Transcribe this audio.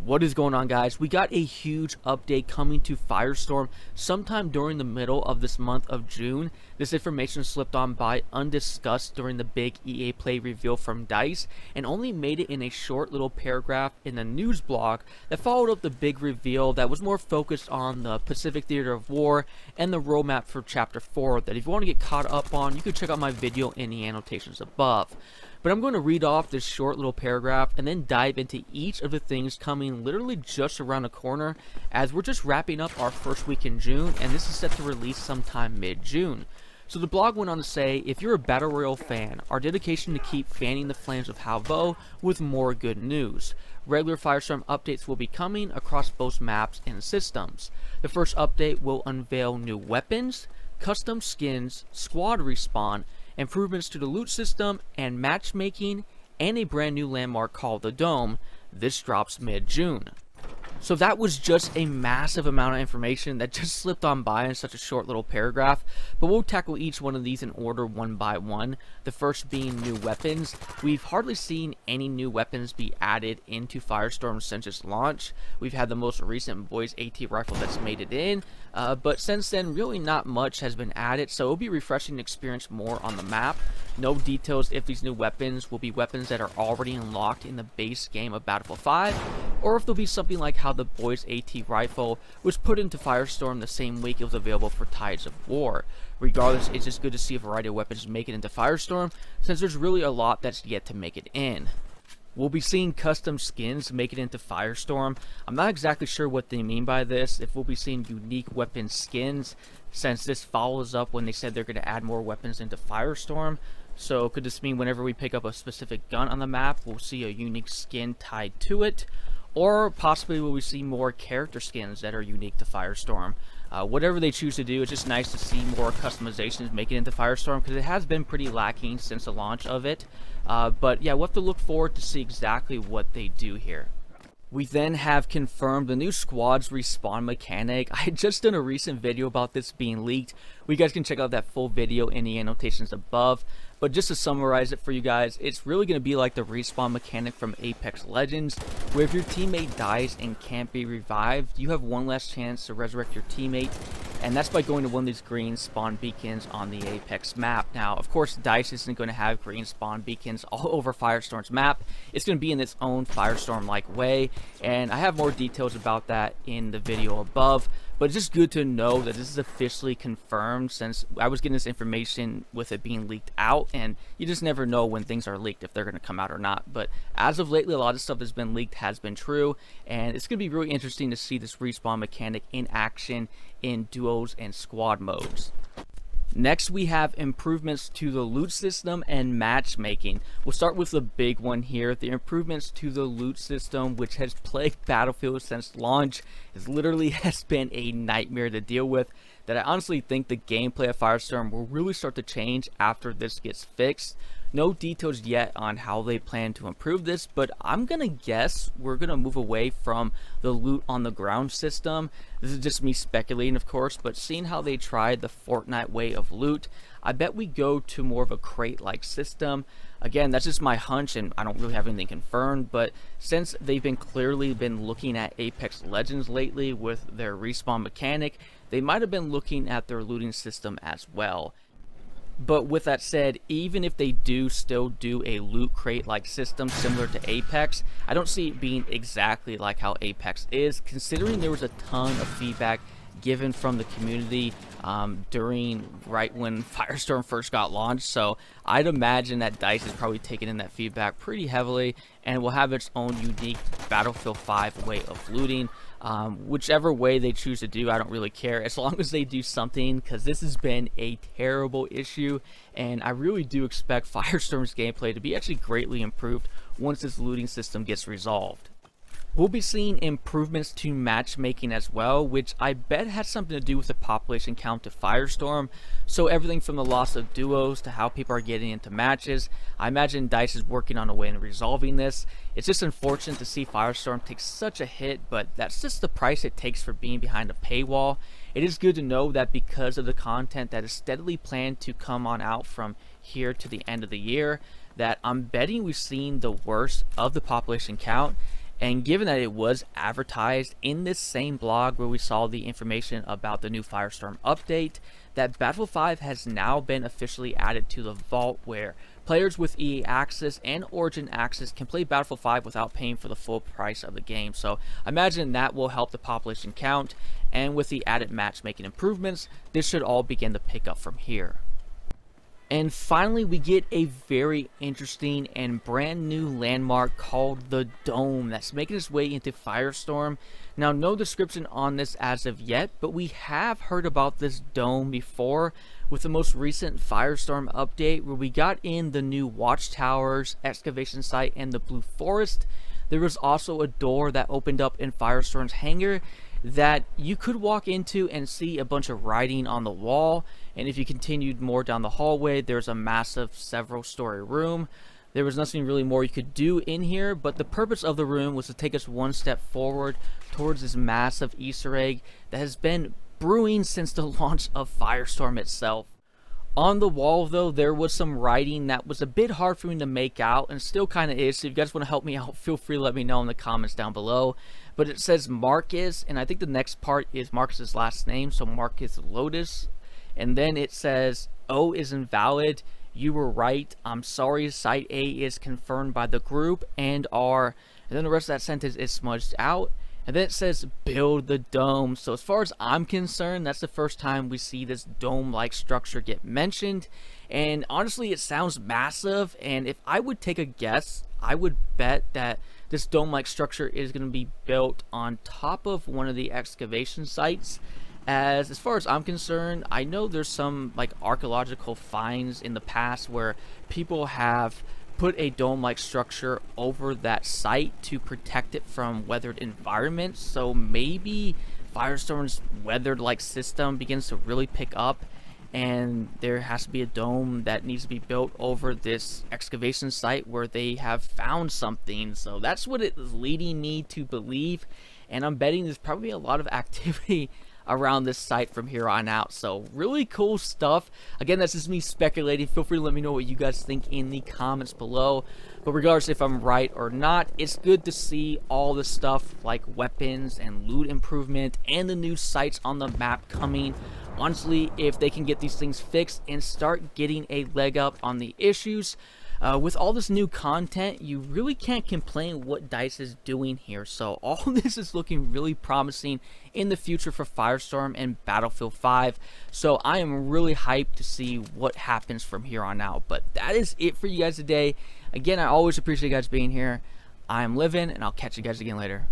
What is going on, guys? We got a huge update coming to Firestorm sometime during the middle of this month of June. This information slipped on by undiscussed during the big EA Play reveal from DICE and only made it in a short little paragraph in the news blog that followed up the big reveal that was more focused on the Pacific Theater of War and the roadmap for Chapter 4 that if you want to get caught up on, you can check out my video in the annotations above. But I'm going to read off this short little paragraph and then dive into each of the things coming literally just around the corner, as we're just wrapping up our first week in June and this is set to release sometime mid-June. So the blog went on to say, if you're a Battle Royale fan, our dedication to keep fanning the flames of Halvo with more good news. Regular Firestorm updates will be coming across both maps and systems. The first update will unveil new weapons, custom skins, squad respawn, improvements to the loot system, and matchmaking, and a brand new landmark called the Dome. This drops mid-June. So that was just a massive amount of information that just slipped on by in such a short little paragraph, but we'll tackle each one of these in order one by one. The first being new weapons. We've hardly seen any new weapons be added into Firestorm since its launch. We've had the most recent Boys AT rifle that's made it in, but since then really not much has been added, so it'll be refreshing to experience more on the map. No details if these new weapons will be weapons that are already unlocked in the base game of Battlefield 5, or if they'll be something like how the Boys AT rifle was put into Firestorm the same week it was available for Tides of War. Regardless, it's just good to see a variety of weapons make it into Firestorm, since there's really a lot that's yet to make it in. We'll be seeing custom skins make it into Firestorm. I'm not exactly sure what they mean by this, if we'll be seeing unique weapon skins, since this follows up when they said they're going to add more weapons into Firestorm. So could this mean whenever we pick up a specific gun on the map, we'll see a unique skin tied to it? Or possibly will we see more character skins that are unique to Firestorm? Whatever they choose to do, it's just nice to see more customizations make it into Firestorm, because it has been pretty lacking since the launch of it. But yeah, we'll have to look forward to see exactly what they do here. We then have confirmed the new squads respawn mechanic. I had just done a recent video about this being leaked. You guys can check out that full video in the annotations above. But just to summarize it for you guys, it's really going to be like the respawn mechanic from Apex Legends, where if your teammate dies and can't be revived, you have one last chance to resurrect your teammate, and that's by going to one of these green spawn beacons on the Apex map. Now, of course, DICE isn't going to have green spawn beacons all over Firestorm's map. It's going to be in its own Firestorm-like way, and I have more details about that in the video above. But it's just good to know that this is officially confirmed, since I was getting this information with it being leaked out, and you just never know when things are leaked if they're going to come out or not. But as of lately, a lot of stuff that's been leaked has been true, and it's going to be really interesting to see this respawn mechanic in action in duos and squad modes. Next, we have improvements to the loot system and matchmaking. We'll start with the big one here. The improvements to the loot system, which has plagued Battlefield since launch, literally has been a nightmare to deal with, that I honestly think the gameplay of Firestorm will really start to change after this gets fixed. No details yet on how they plan to improve this, but I'm gonna guess we're gonna move away from the loot on the ground system. This is just me speculating, of course, but seeing how they tried the Fortnite way of loot, I bet we go to more of a crate-like system. Again, that's just my hunch, and I don't really have anything confirmed, but since they've clearly been looking at Apex Legends lately with their respawn mechanic, they might have been looking at their looting system as well. But with that said, even if they do still do a loot crate like system similar to Apex, I don't see it being exactly like how Apex is, considering there was a ton of feedback given from the community during right when Firestorm first got launched. So I'd imagine that DICE is probably taking in that feedback pretty heavily and will have its own unique Battlefield 5 way of looting. Whichever way they choose to do, I don't really care, as long as they do something, because this has been a terrible issue, and I really do expect Firestorm's gameplay to be actually greatly improved once this looting system gets resolved. We'll be seeing improvements to matchmaking as well, which I bet has something to do with the population count to Firestorm. So everything from the loss of duos to how people are getting into matches, I imagine DICE is working on a way in resolving this. It's just unfortunate to see Firestorm take such a hit, but that's just the price it takes for being behind a paywall. It is good to know that because of the content that is steadily planned to come on out from here to the end of the year, that I'm betting we've seen the worst of the population count. And given that it was advertised in this same blog where we saw the information about the new Firestorm update, that Battlefield 5 has now been officially added to the vault, where players with EA Access and Origin Access can play Battlefield 5 without paying for the full price of the game. So I imagine that will help the population count, and with the added matchmaking improvements, this should all begin to pick up from here. And finally, we get a very interesting and brand new landmark called the Dome that's making its way into Firestorm. Now, no description on this as of yet, but we have heard about this dome before with the most recent Firestorm update, where we got in the new watchtowers, excavation site, and the Blue Forest. There was also a door that opened up in Firestorm's hangar that you could walk into and see a bunch of writing on the wall. And if you continued more down the hallway, there's a massive several-story room. There was nothing really more you could do in here, but the purpose of the room was to take us one step forward towards this massive Easter egg that has been brewing since the launch of Firestorm itself. On the wall, though, there was some writing that was a bit hard for me to make out, and still kind of is. So if you guys want to help me out, feel free to let me know in the comments down below. But it says Marcus, and I think the next part is Marcus's last name, so Marcus Lotus. And then it says, O is invalid. You were right. I'm sorry. Site A is confirmed by the group and R. And then the rest of that sentence is smudged out. And then it says build the dome. So as far as I'm concerned, that's the first time we see this dome-like structure get mentioned. And honestly, it sounds massive. And if I would take a guess, I would bet that this dome-like structure is going to be built on top of one of the excavation sites. As far as I'm concerned, I know there's some like archaeological finds in the past where people have put a dome-like structure over that site to protect it from weathered environments. So maybe Firestorm's weathered-like system begins to really pick up, and there has to be a dome that needs to be built over this excavation site where they have found something. So that's what it is leading me to believe, and I'm betting there's probably a lot of activity around this site from here on out. So really cool stuff. Again, that's just me speculating. Feel free to let me know what you guys think in the comments below. But regardless if I'm right or not, it's good to see all the stuff like weapons and loot improvement and the new sites on the map coming. Honestly, if they can get these things fixed and start getting a leg up on the issues, with all this new content, you really can't complain what DICE is doing here. So all this is looking really promising in the future for Firestorm and Battlefield 5. So I am really hyped to see what happens from here on out. But that is it for you guys today. Again, I always appreciate you guys being here. I am Livin, and I'll catch you guys again later.